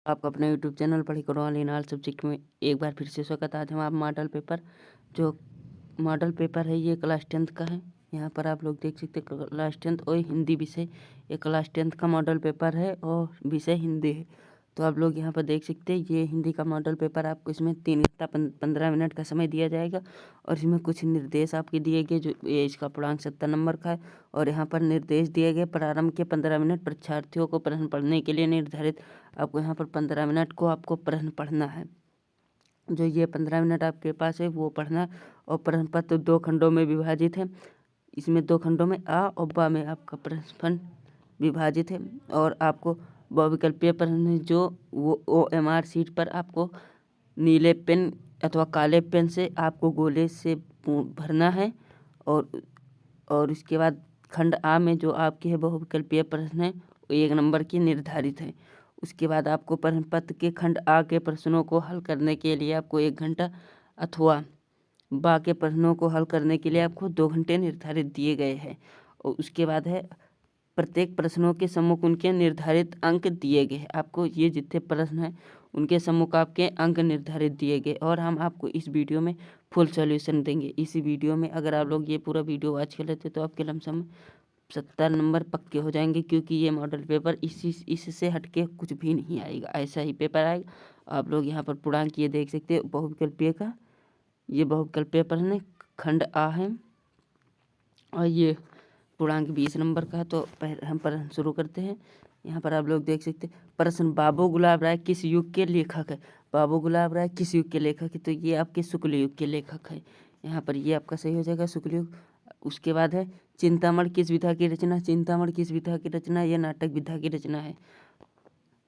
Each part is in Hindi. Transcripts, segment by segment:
आपका अपने यूट्यूब चैनल पढ़ी करो ऑल इन ऑल सब्जेक्ट में एक बार फिर से स्वागत। आज हम आप मॉडल पेपर है ये क्लास 10th का है। यहाँ पर आप लोग देख सकते हैं क्लास 10th और हिंदी विषय, ये क्लास 10th का मॉडल पेपर है और विषय हिंदी है। तो आप लोग यहाँ पर देख सकते हैं ये हिंदी का मॉडल पेपर, आपको इसमें 3 घंटा 15 मिनट का समय दिया जाएगा और इसमें कुछ निर्देश आपके दिए गए, जो ये इसका पूर्णांक 70 नंबर का है। और यहाँ पर निर्देश दिए गए प्रारंभ के 15 मिनट परीक्षार्थियों को प्रश्न पढ़ने के लिए निर्धारित। आपको यहाँ पर 15 मिनट को आपको प्रश्न पढ़ना है। जो ये 15 मिनट आपके पास है वो पढ़ना। और प्रश्न पत्र 2 खंडों में विभाजित है। इसमें 2 खंडों में आ और बा में आपका प्रश्न विभाजित है। और आपको बहुविकल्पीय प्रश्न है जो वो OMR शीट पर आपको नीले पेन अथवा काले पेन से आपको गोले से भरना है। और इसके बाद खंड आ में जो आपके है बहुविकल्पीय प्रश्न है वो 1 नंबर की निर्धारित है। उसके बाद आपको प्रश्न पत्र के खंड आ के प्रश्नों को हल करने के लिए आपको 1 घंटा अथवा बा के प्रश्नों को हल करने के लिए आपको 2 घंटे निर्धारित दिए गए हैं। और उसके बाद है प्रत्येक प्रश्नों के सम्मुख उनके निर्धारित अंक दिए गए हैं। आपको ये जितने प्रश्न हैं उनके सम्मुख आपके अंक निर्धारित दिए गए और हम आपको इस वीडियो में फुल सॉल्यूशन देंगे। इसी वीडियो में अगर आप लोग ये पूरा वीडियो वॉच कर लेते तो आपके लमसम 70 नंबर पक्के हो जाएंगे, क्योंकि ये मॉडल पेपर इससे हटके कुछ भी नहीं आएगा, ऐसा ही पेपर आएगा। आप लोग यहाँ पर पूर्णांक ये देख सकते हैं बहुविकल्पीय का, ये बहुविकल्पीय प्रश्न खंड आ है और ये पूर्णांक 20 नंबर का है। तो पहले हम प्रश्न शुरू करते हैं। यहाँ पर आप लोग देख सकते हैं प्रश्न, बाबू गुलाब राय किस युग के लेखक है। बाबू गुलाब राय किस युग के लेखक है, तो ये आपके शुक्ल युग के लेखक है। यहाँ पर ये आपका सही हो जाएगा, शुक्ल युग। उसके बाद है चिंतामण किस विधा की रचना। चिंतामण किस विधा की रचना, ये नाटक विधा की रचना है।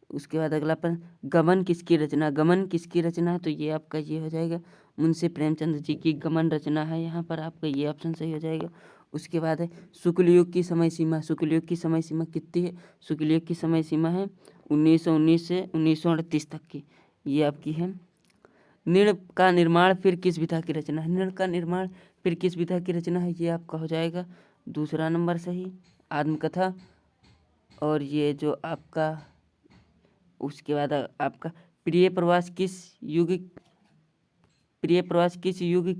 उसके बाद अगला प्रश्न, गमन किसकी रचना। गमन किसकी रचना है, तो ये आपका ये हो जाएगा मुंशी प्रेमचंद जी की गमन रचना है। यहाँ पर आपका ये ऑप्शन सही हो जाएगा। उसके बाद है शुक्ल युग की समय सीमा। शुक्ल युग की समय सीमा कितनी है, शुक्ल युग की समय सीमा है 1919 से 1938 तक की, ये आपकी है। नृ का निर्माण फिर किस विधा की रचना है। नृ का निर्माण फिर किस विधा की रचना है, ये आपका हो जाएगा दूसरा नंबर सही, आत्मकथा। और ये जो आपका उसके बाद आपका प्रिय प्रवास किस युग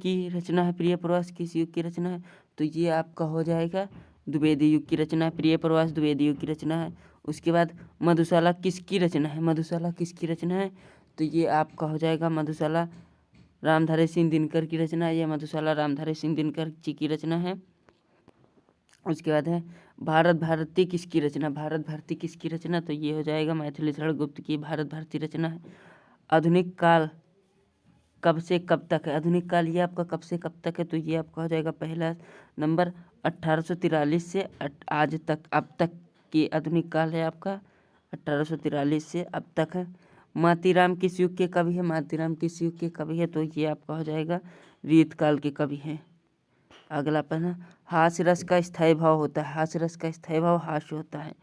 की रचना है। प्रिय प्रवास किस युग की रचना है, तो ये आपका हो जाएगा द्विवेदी युग की रचना है। प्रिय प्रवास द्विवेदी युग की रचना है। उसके बाद मधुशाला किसकी रचना है। मधुशाला किसकी रचना है, तो ये आपका हो जाएगा मधुशाला रामधारी सिंह दिनकर की रचना है। ये मधुशाला रामधारी सिंह दिनकर जी की रचना है। उसके बाद है भारत भारती किसकी रचना। भारत भारती किसकी रचना, तो ये हो जाएगा मैथिली शरण गुप्त की भारत भारती रचना है। आधुनिक काल कब से कब तक है। आधुनिक काल ये आपका कब से कब तक है, तो ये आपका हो जाएगा पहला नंबर 1843 से आज तक, अब तक की आधुनिक काल है आपका 1843 से अब तक है। मातीराम किस युग के कवि है। मातीराम किस युग के कवि है, तो ये आपका हो जाएगा रीत काल के कवि हैं। अगला प्रश्न, हास्य रस का स्थायी भाव होता है। हास्य रस का स्थायी भाव हास्य होता है।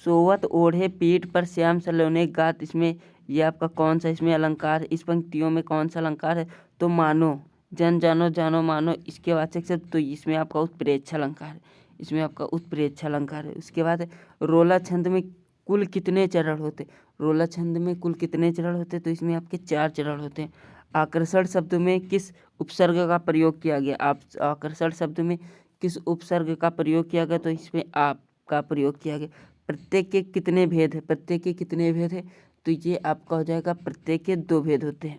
सोवत ओढ़े पीठ पर श्याम सलोने गात, इसमें ये आपका कौन सा इसमें अलंकार है, इस पंक्तियों में कौन सा अलंकार है, तो मानो, जन जानो जानो मानो इसके वाचक शब्द, तो इसमें आपका उत्प्रेक्ष अलंकार है। इसमें आपका उत्प्रेक्ष अलंकार है। उसके बाद रोला छंद में कुल कितने चरण होते। रोला छंद में कुल कितने चरण होते, तो इसमें आपके 4 चरण होते हैं। आकर्षण शब्द में किस उपसर्ग का प्रयोग किया गया। आप आकर्षण शब्द में किस उपसर्ग का प्रयोग किया गया, तो इसमें आप का प्रयोग किया गया। प्रत्येक के कितने भेद है। प्रत्येक के कितने भेद है, तो ये आपका हो जाएगा प्रत्येक के 2 भेद होते हैं।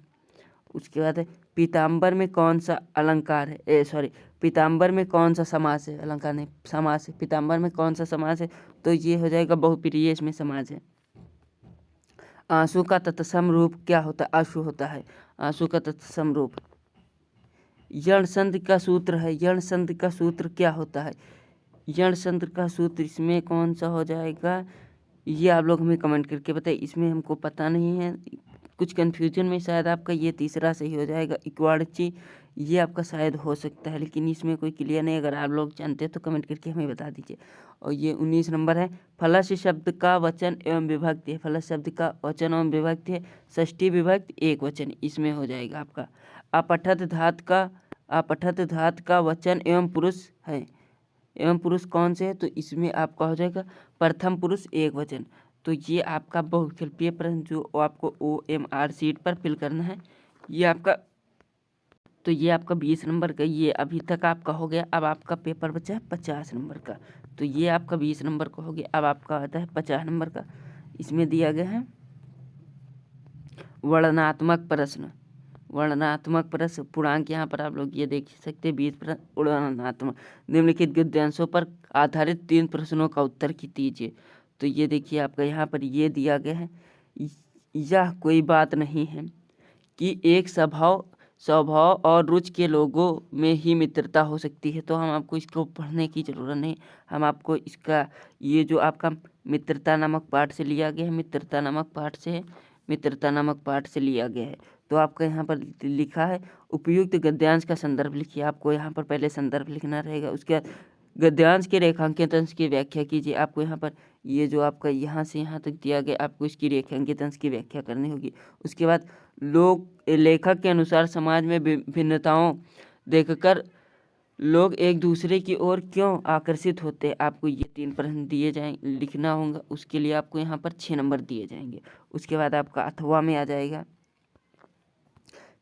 उसके बाद है पीताम्बर में कौन सा अलंकार है, पीताम्बर में कौन सा समास है, अलंकार नहीं समास है। पीताम्बर में कौन सा समास है, तो ये हो जाएगा बहुप्रिय, इसमें समास है। आंसू का तत्सम रूप क्या होता है, आंसू होता है। आंसू का तत्सम रूप यण संधि का सूत्र है। यण संधि का सूत्र क्या होता है। यण संधि का सूत्र इसमें कौन सा हो जाएगा, ये आप लोग हमें कमेंट करके बताइए, इसमें हमको पता नहीं है, कुछ कन्फ्यूजन में शायद आपका ये तीसरा सही हो जाएगा इक्वाड़ची, ये आपका शायद हो सकता है, लेकिन इसमें कोई क्लियर नहीं। अगर आप लोग जानते हैं तो कमेंट करके हमें बता दीजिए। और ये 19 नंबर है, फलश शब्द का वचन एवं विभक्ति है। फलश शब्द का वचन एवं विभक्ति है, षष्ठी विभक्ति एक वचन, इसमें हो जाएगा आपका। अपठत धात का वचन एवं पुरुष है। एवं पुरुष कौन से है, तो इसमें आपका हो जाएगा प्रथम पुरुष एक वचन। तो ये आपका बहुविकल्पीय प्रश्न जो आपको OMR शीट पर फिल करना है। ये आपका 20 नंबर का ये अभी तक आपका हो गया। अब आपका पेपर बचा है 50 नंबर का। तो ये आपका 20 नंबर का हो गया। अब आपका आता है 50 नंबर का। इसमें दिया गया है वर्णनात्मक प्रश्न। पूर्णांक यहाँ पर आप लोग ये देख सकते हैं 20 प्रश्न। वर्णनात्मक निम्नलिखित गद्यांशों पर आधारित 3 प्रश्नों का उत्तर दीजिए। तो ये देखिए आपका यहाँ पर ये दिया गया है, यह कोई बात नहीं है कि एक स्वभाव और रुचि के लोगों में ही मित्रता हो सकती है। तो हम आपको इसको पढ़ने की ज़रूरत नहीं, हम आपको इसका ये जो आपका मित्रता नामक पाठ से लिया गया है, मित्रता नामक पाठ से लिया गया है। तो आपका यहाँ पर लिखा है उपयुक्त गद्यांश का संदर्भ लिखिए। आपको यहाँ पर पहले संदर्भ लिखना रहेगा। उसके बाद गद्यांश के रेखांकित अंश की व्याख्या कीजिए। आपको यहाँ पर ये जो आपका यहाँ से यहाँ तक दिया गया, आपको इसकी रेखांकित अंश की व्याख्या करनी होगी। उसके बाद लेखक के अनुसार समाज में भिन्नताओं देखकर लोग एक दूसरे की ओर क्यों आकर्षित होते हैं। आपको ये 3 प्रश्न दिए जाएंगे, लिखना होगा। उसके लिए आपको यहाँ पर 6 नंबर दिए जाएंगे। उसके बाद आपका अथवा में आ जाएगा,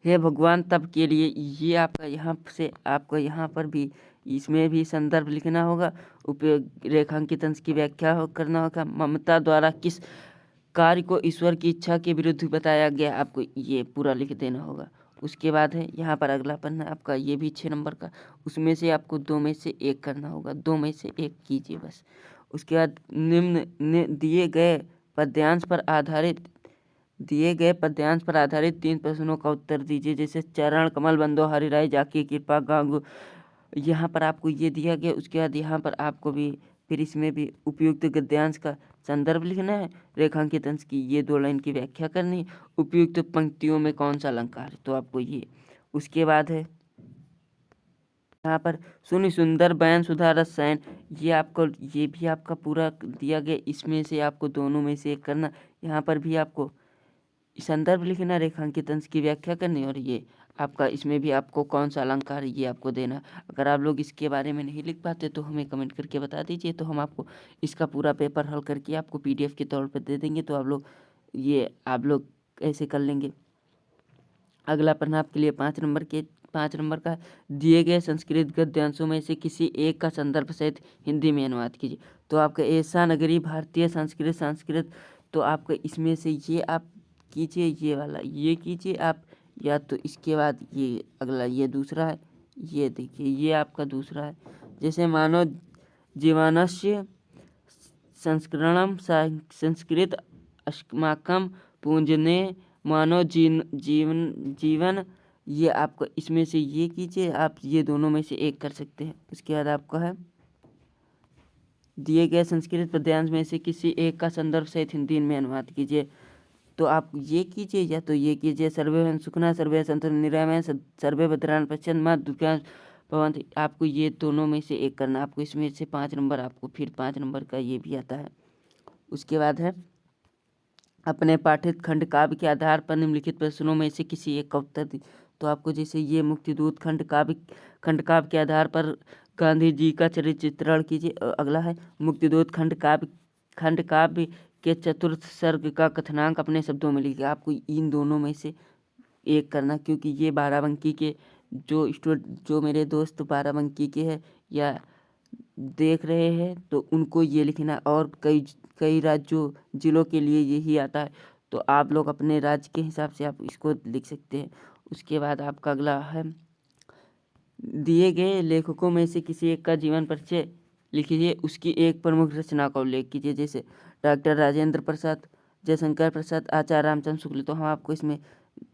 हे भगवान तब के लिए। ये आपका यहाँ से आपको यहाँ पर भी इसमें भी संदर्भ लिखना होगा। उपयोग रेखांकित अंश की व्याख्या करना होगा। ममता द्वारा किस कार्य को ईश्वर की इच्छा के विरुद्ध बताया गया, आपको ये पूरा लिख देना होगा। उसके बाद है यहाँ पर अगला पन्ना आपका ये भी 6 नंबर का। उसमें से आपको 2 में से 1 करना होगा। 2 में से 1 कीजिए बस। उसके बाद दिए गए पद्यांश पर आधारित 3 प्रश्नों का उत्तर दीजिए। जैसे चरण कमल बंदो हरिराय जाकी कृपा गांगु, यहाँ पर आपको ये दिया गया। उसके बाद यहाँ पर आपको भी फिर इसमें भी उपयुक्त गद्यांश का संदर्भ लिखना है, रेखांकित अंश की ये 2 लाइन की व्याख्या करनी है, उपयुक्त पंक्तियों में कौन सा अलंकार है, तो आपको ये। उसके बाद है यहाँ पर सुनि सुंदर बयान सुधा रसायन, ये भी आपका पूरा दिया गया। इसमें से आपको दोनों में से एक करना। यहाँ पर भी आपको संदर्भ लिखना, रेखांकित अंश की व्याख्या करनी, और ये आपका इसमें भी आपको कौन सा अलंकार है ये आपको देना। अगर आप लोग इसके बारे में नहीं लिख पाते तो हमें कमेंट करके बता दीजिए, तो हम आपको इसका पूरा पेपर हल करके आपको PDF के तौर पर दे देंगे। तो आप लोग ऐसे कर लेंगे। अगला प्रश्न आपके लिए 5 नंबर का, दिए गए संस्कृत गद्यांशों में से किसी एक का संदर्भ सहित हिंदी में अनुवाद कीजिए। तो आपका ऐसा नगरी भारतीय संस्कृत, तो आपका इसमें से ये आप कीजिए, ये वाला ये कीजिए आप, या तो इसके बाद ये अगला ये दूसरा है, ये देखिए ये आपका दूसरा है। जैसे मानव जीवनस्य संस्करणम संस्कृत अस्माकं पूजने मानव जीवन, ये आपको इसमें से ये कीजिए। आप ये दोनों में से एक कर सकते हैं। उसके बाद आपका है दिए गए संस्कृत पद्यांश में से किसी एक का संदर्भ सहित हिंदी में अनुवाद कीजिए। तो आप ये कीजिए या तो ये कीजिए। सर्वे सुखना सर्वे संतु निरामय सर्वे भद्रान पश्चिम माँ दुर्गा भवंत, आपको ये दोनों में से एक करना। आपको इसमें से 5 नंबर, आपको फिर 5 नंबर का ये भी आता है। उसके बाद है अपने पाठित खंड काव्य के आधार पर निम्नलिखित प्रश्नों में से किसी एक का उत्तर दी। तो आपको जैसे ये मुक्तिदूत खंड काव्य के आधार पर गांधी जी का चित्रण कीजिए। अगला है मुक्तिदूत खंड काव्य के चतुर्थ सर्ग का कथनांक अपने शब्दों में लिखिए। आपको इन दोनों में से एक करना, क्योंकि ये बाराबंकी के जो मेरे दोस्त बाराबंकी के हैं या देख रहे हैं तो उनको ये लिखना, और कई जिलों के लिए यही आता है। तो आप लोग अपने राज्य के हिसाब से आप इसको लिख सकते हैं। उसके बाद आपका अगला है दिए गए लेखकों में से किसी एक का जीवन परिचय लिखिए, उसकी एक प्रमुख रचना का उल्लेख कीजिए। जैसे डॉक्टर राजेंद्र प्रसाद, जयशंकर प्रसाद, आचार्य रामचंद्र शुक्ल। तो हम आपको इसमें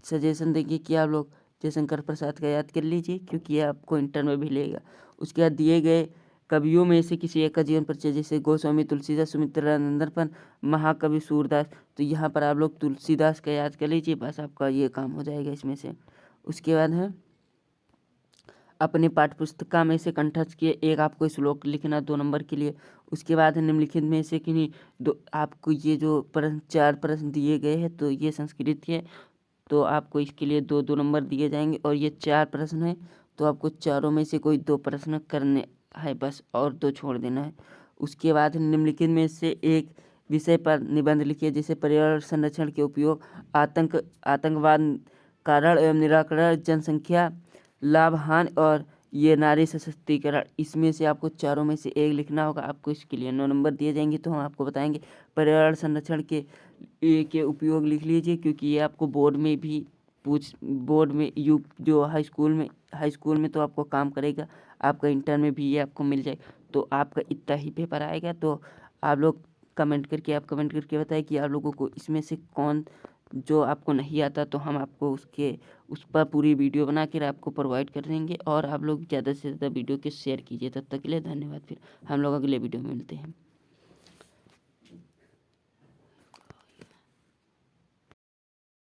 सजेशन देंगे कि आप लोग जयशंकर प्रसाद का याद कर लीजिए, क्योंकि ये आपको इंटर में भी लेगा। उसके बाद दिए गए कवियों में से किसी एक का जीवन परिचय, जैसे गोस्वामी तुलसीदास, सुमित्रानंदन, महाकवि सूरदास। तो यहाँ पर आप लोग तुलसीदास का याद कर लीजिए, बस आपका ये काम हो जाएगा इसमें से। उसके बाद है अपनी पाठ्यपुस्तिका में से कंठस्थ किए एक आपको श्लोक लिखना 2 नंबर के लिए। उसके बाद निम्नलिखित में से किन्हीं आपको ये जो 4 प्रश्न दिए गए हैं तो ये संस्कृत के, तो आपको इसके लिए 2-2 नंबर दिए जाएंगे। और ये 4 प्रश्न हैं तो आपको चारों में से कोई 2 प्रश्न करने है बस, और 2 छोड़ देना है। उसके बाद निम्नलिखित में से एक विषय पर निबंध लिखिए, जैसे पर्यावरण संरक्षण के उपयोग, आतंकवाद कारण एवं निराकरण, जनसंख्या लाभ हानि और ये नारी सशक्तिकरण। इसमें से आपको चारों में से एक लिखना होगा। आपको इसके लिए 9 नंबर दिए जाएंगे, तो हम आपको बताएंगे। पर्यावरण संरक्षण के उपयोग लिख लीजिए, क्योंकि ये आपको बोर्ड में भी बोर्ड में जो हाई स्कूल में तो आपको काम करेगा, आपका इंटर में भी ये आपको मिल जाएगा। तो आपका इतना ही पेपर आएगा। तो आप लोग कमेंट करके बताएं कि आप लोगों को इसमें से कौन जो आपको नहीं आता, तो हम आपको उस पर पूरी वीडियो बना कर आपको प्रोवाइड कर देंगे। और आप लोग ज़्यादा से ज़्यादा वीडियो के शेयर कीजिए। तब तक के लिए धन्यवाद। फिर हम लोग अगले वीडियो में मिलते हैं।